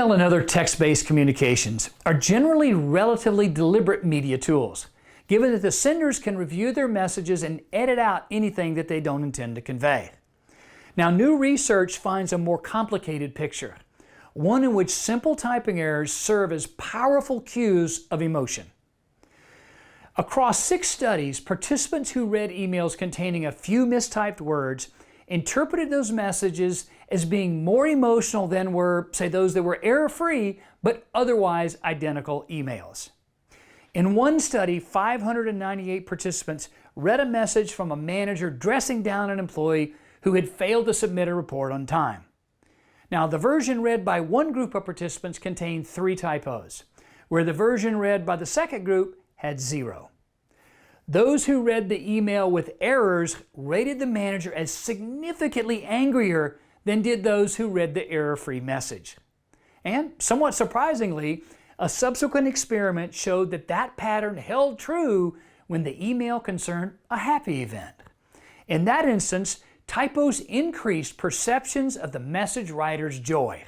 Email and other text-based communications are generally relatively deliberate media tools, given that the senders can review their messages and edit out anything that they don't intend to convey. Now, new research finds a more complicated picture, one in which simple typing errors serve as powerful cues of emotion. Across 6 studies, participants who read emails containing a few mistyped words interpreted those messages as being more emotional than were, say, those that were error-free but otherwise identical emails. In one study, 598 participants read a message from a manager dressing down an employee who had failed to submit a report on time. Now, the version read by one group of participants contained 3 typos, where the version read by the second group had 0. Those who read the email with errors rated the manager as significantly angrier than did those who read the error-free message. And somewhat surprisingly, a subsequent experiment showed that that pattern held true when the email concerned a happy event. In that instance, typos increased perceptions of the message writer's joy.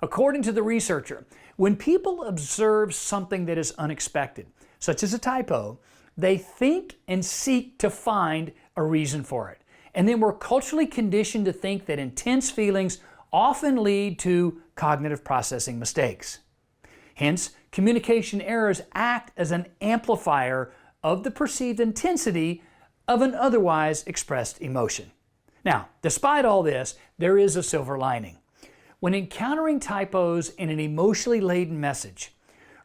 According to the researcher, when people observe something that is unexpected, such as a typo, they think and seek to find a reason for it. And then we're culturally conditioned to think that intense feelings often lead to cognitive processing mistakes. Hence, communication errors act as an amplifier of the perceived intensity of an otherwise expressed emotion. Now, despite all this, there is a silver lining. When encountering typos in an emotionally laden message,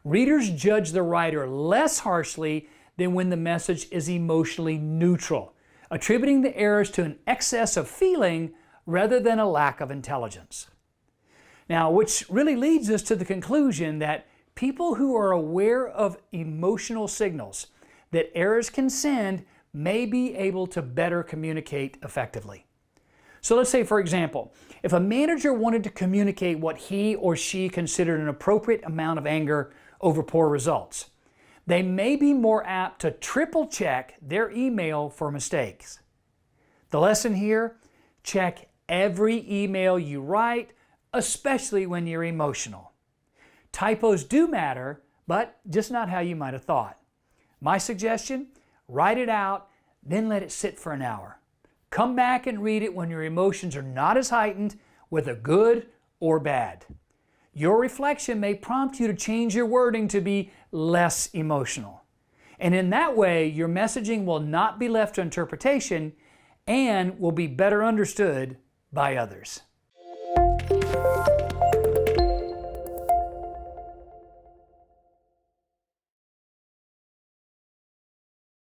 readers judge the writer less harshly than when the message is emotionally neutral, attributing the errors to an excess of feeling rather than a lack of intelligence. Now, which really leads us to the conclusion that people who are aware of emotional signals that errors can send may be able to better communicate effectively. So let's say, for example, if a manager wanted to communicate what he or she considered an appropriate amount of anger over poor results, they may be more apt to triple check their email for mistakes. The lesson here: check every email you write, especially when you're emotional. Typos do matter, but just not how you might have thought. My suggestion: write it out, then let it sit for an hour. Come back and read it when your emotions are not as heightened, whether good or bad. Your reflection may prompt you to change your wording to be less emotional. And in that way, your messaging will not be left to interpretation and will be better understood by others.